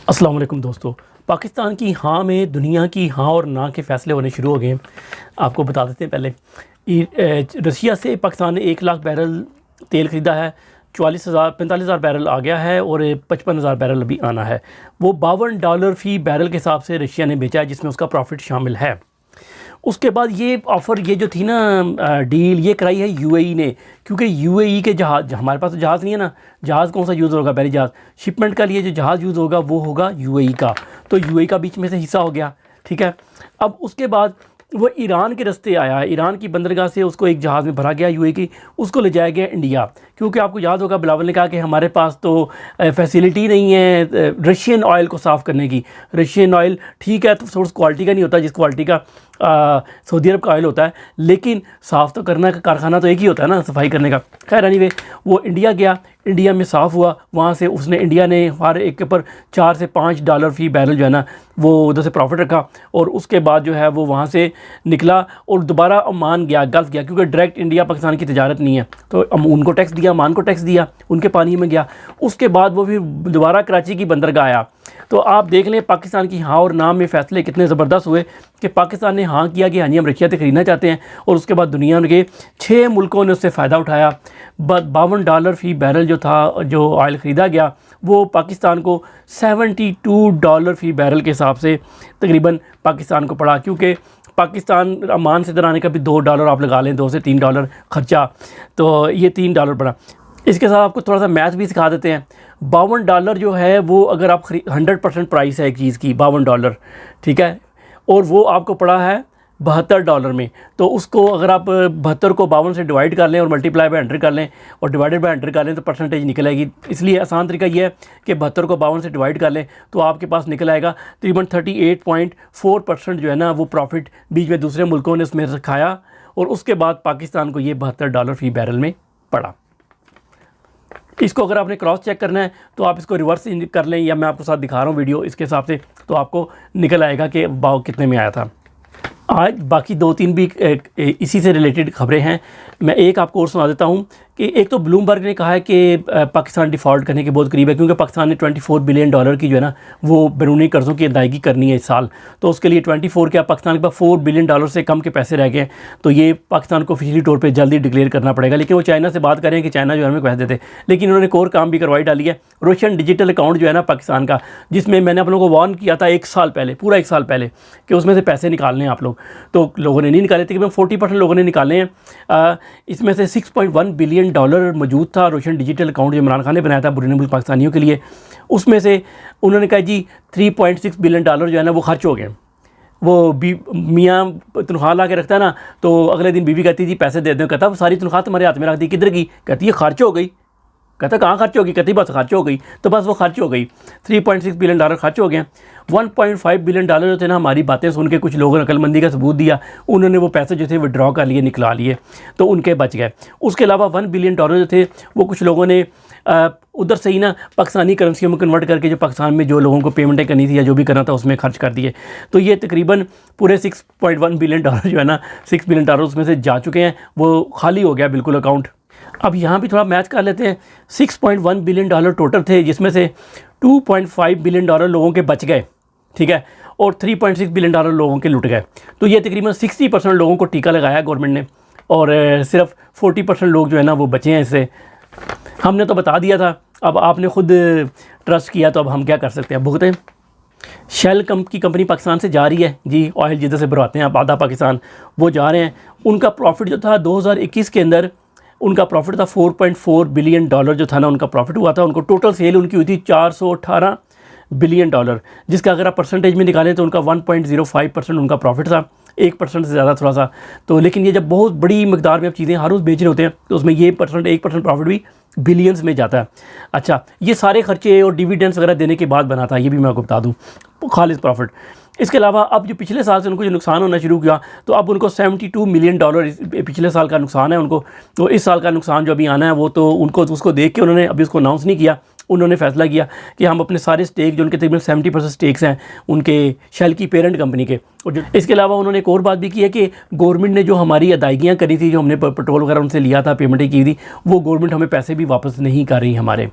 अस्सलाम वालेकुम दोस्तों। पाकिस्तान की हाँ में दुनिया की हाँ और ना के फ़ैसले होने शुरू हो गए हैं। आपको बता देते हैं पहले रशिया से पाकिस्तान ने 1 लाख बैरल तेल ख़रीदा है। 45,000 बैरल आ गया है और 55,000 बैरल अभी आना है। वो $52 फ़ी बैरल के हिसाब से रशिया ने बेचा है, जिसमें उसका प्रॉफिट शामिल है। उसके बाद ये ऑफ़र ये जो थी ना डील ये कराई है यूएई ने, क्योंकि यूएई के जहाज़, हमारे पास तो जहाज़ नहीं है ना, जहाज़ कौन सा यूज़ होगा, पहले जहाज़ शिपमेंट का लिए जो जहाज़ यूज़ होगा वो होगा यूएई का, तो यूएई का बीच में से हिस्सा हो गया। ठीक है, अब उसके बाद वो ईरान के रास्ते आया है, ईरान की बंदरगाह से उसको एक जहाज़ में भरा गया यूएई की, उसको ले जाया गया इंडिया। क्योंकि आपको याद होगा बिलावल ने कहा कि हमारे पास तो फैसिलिटी नहीं है रशियन ऑयल को साफ़ करने की। रशियन ऑयल ठीक है तो सोर्स क्वालिटी का नहीं होता जिस क्वालिटी का सऊदी अरब का ऑयल होता है, लेकिन साफ़ तो करना का कारखाना तो एक ही होता है ना, सफाई करने का। खैर एनीवे वो इंडिया गया, इंडिया में साफ़ हुआ, वहाँ से उसने इंडिया ने हर एक के ऊपर $4 से $5 फ़ी बैरल जो है ना वो उधर से प्रॉफिट रखा। और उसके बाद जो है वो वहाँ से निकला और दोबारा ओमान गया, गल्फ़ गया, क्योंकि डायरेक्ट इंडिया पाकिस्तान की तजारत नहीं है, तो उनको टैक्स दिया, ओमान को टैक्स दिया, उनके पानी में गया। उसके बाद वो फिर दोबारा कराची की बंदरगाह आया। तो आप देख लें पाकिस्तान की हाँ और ना में फ़ैसले कितने ज़बरदस्त हुए कि पाकिस्तान ने हाँ किया कि हाँ जी हम रशिया से ख़रीदना चाहते हैं, और उसके बाद दुनिया के 6 मुल्कों ने उससे फ़ायदा उठाया। $52 फ़ी बैरल जो था, जो ऑयल ख़रीदा गया, वो पाकिस्तान को $72 फ़ी बैरल के हिसाब से तकरीबन पाकिस्तान को पड़ा। क्योंकि पाकिस्तान ओमान से इधर आने का भी $2 आप लगा लें, $2 से $3 ख़र्चा, तो ये $3 पड़ा। इसके साथ आपको थोड़ा सा मैथ भी सिखा देते हैं। $52 जो है वो अगर आप 100% प्राइस है एक चीज़ की $52, ठीक है, और वो आपको पड़ा है $72 में, तो उसको अगर आप 72 को 52 से डिवाइड कर लें और मल्टीप्लाई बाय 100 कर लें और डिवाइडेड बाय 100 कर लें तो परसेंटेज निकल आएगी। इसलिए आसान तरीका ये है कि 72 को 52 से डिवाइड कर लें तो आपके पास निकल आएगा तकरीबन 38.4% जो है ना वो प्रॉफिट बीच में दूसरे मुल्कों ने उसमें रखाया, और उसके बाद पाकिस्तान को ये $72 फ़ी बैरल में पड़ा। इसको अगर आपने क्रॉस चेक करना है तो आप इसको रिवर्स कर लें, या मैं आपको साथ दिखा रहा हूँ वीडियो इसके हिसाब से, तो आपको निकल आएगा कि भाव कितने में आया था। आज बाकी 2-3 भी इसी से रिलेटेड खबरें हैं, मैं एक आपको और सुना देता हूँ कि एक तो ब्लूमबर्ग ने कहा है कि पाकिस्तान डिफ़ॉल्ट करने के बहुत करीब है, क्योंकि पाकिस्तान ने $24 बिलियन की जो है ना वो बैरूनी कर्ज़ों की अदायगी करनी है इस साल। तो उसके लिए 24 क्या पाकिस्तान के पास $4 बिलियन से कम के पैसे रह गए हैं, तो ये पाकिस्तान को ऑफिशियली तौर पर जल्दी डिक्लेयर करना पड़ेगा। लेकिन वो चाइना से बात करें कि चाइना जो है हमें पैसे देते, लेकिन उन्होंने एक और काम भी करवाई डाली है, रोशन डिजिटल अकाउंट जो है ना पाकिस्तान का, जिसमें मैंने आप लोगों को वार्न किया था 1 साल पहले, पूरा 1 साल पहले, कि उसमें से पैसे निकालने हैं आप लोग, तो लोगों ने नहीं निकाले। तकरीबन 40% लोगों ने निकाले हैं। इसमें से $6.1 बिलियन मौजूद था रोशन डिजिटल अकाउंट जो इमरान खान ने बनाया था बुरे मुल्क पाकिस्तानियों के लिए। उसमें से उन्होंने कहा जी $3.6 बिलियन जो है ना वो खर्च हो गए। वो मियाँ तनख्वाह ला के रखता है ना, तो अगले दिन बीवी कहती जी पैसे दे दो, कहता सारी तनख्वाह तुम्हारे हाथ में रख दी, किधर की, कहती है खर्च हो गई। कहता कहाँ खर्च होगी, कहती बस खर्च हो गई, तो बस वो खर्च हो गई। $3.6 बिलियन खर्च हो गए। $1.5 बिलियन जो थे ना, हमारी बातें सुन के कुछ लोगों ने अक्लमंदी का सबूत दिया, उन्होंने वो पैसे जो थे विड्रॉ कर लिए, निकला लिए, तो उनके बच गए। उसके अलावा $1 बिलियन जो थे वो कुछ लोगों ने उधर से ही ना पाकिस्तानी करेंसी में कन्वर्ट करके जो पाकिस्तान में जो लोगों को पेमेंटें करनी थी या जो भी करना था उसमें खर्च कर दिए। तो ये तकरीबन पूरे $6.1 बिलियन जो है ना, $6 बिलियन उसमें से जा चुके हैं, वो खाली हो गया बिल्कुल अकाउंट। अब यहाँ भी थोड़ा मैच कर लेते हैं। $6.1 बिलियन टोटल थे, जिसमें से $2.5 बिलियन लोगों के बच गए, ठीक है, और $3.6 बिलियन लोगों के लुट गए। तो ये तकरीबन 60% लोगों को टीका लगाया गवर्नमेंट ने, और सिर्फ 40% लोग जो है ना वो बचे हैं इससे। हमने तो बता दिया था, अब आपने खुद ट्रस्ट किया, तो अब हम क्या कर सकते हैं, भुगतें। शेल की कंपनी पाकिस्तान से जा रही है जी, ऑयल जिधर से भरवाते हैं आप आधा पाकिस्तान, वो जा रहे हैं। उनका प्रॉफिट जो था 2021 के अंदर, उनका प्रॉफिट था $4.4 बिलियन जो था ना उनका प्रॉफिट हुआ था। उनको टोटल सेल उनकी हुई थी $418 बिलियन, जिसका अगर आप परसेंटेज में निकालें तो उनका 1.05% उनका प्रॉफिट था, 1% से ज़्यादा थोड़ा सा। तो लेकिन ये जब बहुत बड़ी मकदार में आप चीज़ें हर रोज़ बेच रहे होते हैं तो उसमें ये 1% प्रॉफिट भी बिलियंस में जाता है। अच्छा, ये सारे खर्चे और डिविडेंड्स वगैरह देने के बाद बना था, ये भी मैं आपको बता दूँ, खालिस प्रॉफिट। इसके अलावा अब जो पिछले साल से उनको जो नुकसान होना शुरू किया, तो अब उनको $72 मिलियन पिछले साल का नुकसान है उनको। तो इस साल का नुकसान जो अभी आना है वो तो उनको उसको देख के उन्होंने अभी उसको अनाउंस नहीं किया, उन्होंने फैसला किया कि हम अपने सारे स्टेक जो उनके तकरीबन 70% स्टेक्स हैं उनके शेल की पेरेंट कंपनी के, और जो इसके अलावा उन्होंने एक और बात भी की है कि गवर्नमेंट ने जो हमारी अदायगियाँ करी थी, जो हमने पेट्रोल वगैरह उनसे लिया था, पेमेंटें की थी, वो गवर्नमेंट हमें पैसे भी वापस नहीं कर रही हमारे,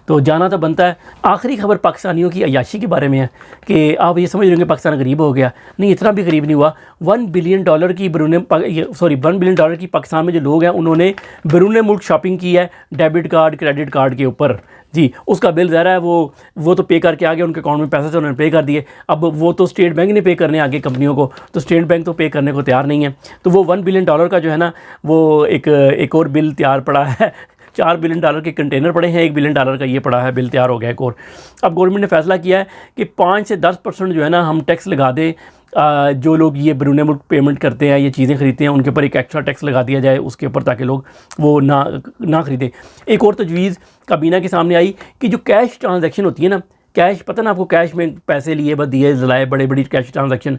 तो जाना तो बनता है। आखिरी खबर पाकिस्तानियों की अय्याशी के बारे में है कि आप ये समझ रहे हैं कि पाकिस्तान गरीब हो गया, नहीं, इतना भी गरीब नहीं हुआ। $1 बिलियन की $1 बिलियन की पाकिस्तान में जो लोग हैं उन्होंने बैरून मुल्क शॉपिंग की है डेबिट कार्ड क्रेडिट कार्ड के ऊपर जी। उसका बिल ज़रा है वो तो पे करके आ गया, उनके अकाउंट में पैसे से उन्होंने पे कर दिए। अब वो तो स्टेट बैंक ने पे करने आगे कंपनियों को, तो स्टेट बैंक तो पे करने को तैयार नहीं है। तो वो $1 बिलियन का जो है ना, वो एक और बिल तैयार पड़ा है। $4 बिलियन के कंटेनर पड़े हैं, $1 बिलियन का ये पड़ा है, बिल तैयार हो गया एक और। अब गवर्नमेंट ने फैसला किया है कि 5 से 10% जो है ना हम टैक्स लगा दें, जो लोग ये बैरून मुल्क पेमेंट करते हैं, ये चीज़ें ख़रीदते हैं, उनके ऊपर एक एक्स्ट्रा टैक्स लगा दिया जाए उसके ऊपर, ताकि लोग वो ना ख़रीदें। एक और तजवीज़ काबीना के सामने आई कि जो कैश ट्रांजैक्शन होती है ना, कैश, पता ना आपको, कैश में पैसे लिए बस दिए जलाए, बड़ी कैश ट्रांजैक्शन,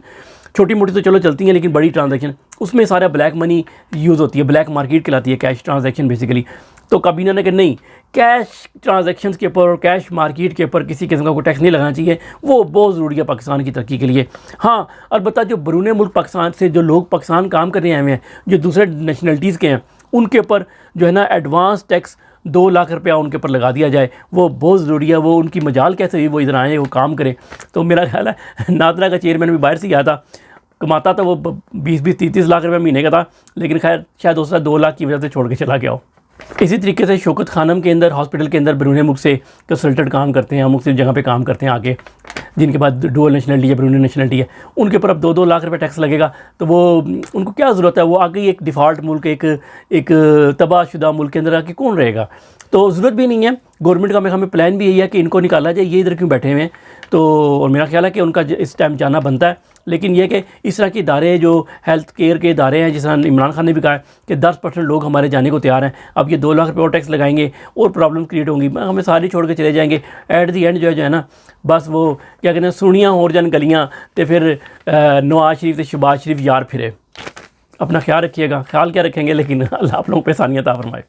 छोटी मोटी तो चलो चलती हैं, लेकिन बड़ी ट्रांजैक्शन उसमें सारा ब्लैक मनी यूज़ होती है, ब्लैक मार्केट कहलाती है कैश ट्रांजैक्शन बेसिकली। तो काबीना ने कहा नहीं, कैश ट्रांजैक्शन के ऊपर और कैश मार्केट के ऊपर किसी किस्म का कोई टैक्स नहीं लगाना चाहिए, वो बहुत ज़रूरी है पाकिस्तान की तरक्की के लिए। हाँ, अलबत्ता जो बैरून मुल्क पाकिस्तान से जो लोग पाकिस्तान काम करने आए हुए हैं, जो दूसरे नेशनलिटीज़ के हैं, उनके ऊपर जो है ना एडवांस टैक्स 2 लाख रुपया उनके ऊपर लगा दिया जाए, वो बहुत ज़रूरी है। वो उनकी मजाल कैसे हुई वो इधर आए, वो काम करें। तो मेरा ख्याल है नादरा का चेयरमैन भी बाहर से गया था, कमाता था वो 20-20, 30-30 लाख रुपये महीने का था, लेकिन खैर शायद उसका 2 लाख की वजह से छोड़ के चला गया हो। इसी तरीके से शौकत खानम के अंदर हॉस्पिटल के अंदर बैरून मुल्क से कंसल्टेंट काम करते हैं, मुख्तलिफ जगह पे काम करते हैं आगे, जिनके पास डुअल नेशनलिटी है, बैरून नेशनलिटी है, उनके ऊपर अब 2-2 लाख रुपए टैक्स लगेगा। तो वो उनको क्या ज़रूरत है, वो आगे एक डिफ़ॉल्ट मुल्क, एक तबाहशुदा मुल्क के अंदर आके कौन रहेगा। तो ज़रूरत भी नहीं है। गवर्नमेंट का हमें प्लान भी यही है कि इनको निकाला जाए, ये इधर क्यों बैठे हुए हैं। तो और मेरा ख्याल है कि उनका इस टाइम जाना बनता है, लेकिन यह कि इस तरह के इदारे जो हेल्थ केयर के इदारे हैं, जिस तरह इमरान खान ने भी कहा है कि 10% लोग हमारे जाने को तैयार हैं, अब ये 2 लाख रुपये और टैक्स लगाएंगे और प्रॉब्लम क्रिएट होंगी, हमें सारे छोड़ के चले जाएंगे। एट दी एंड जो है ना, बस वो क्या कहते हैं, सुनियाँ और जन गलियाँ, तो फिर नवाज शरीफ तो शहबाज शरीफ यार फिरे। अपना ख्याल रखिएगा, ख्याल क्या रखेंगे, लेकिन अल्लाह आप लोगों पे आसानियत अता फरमाए।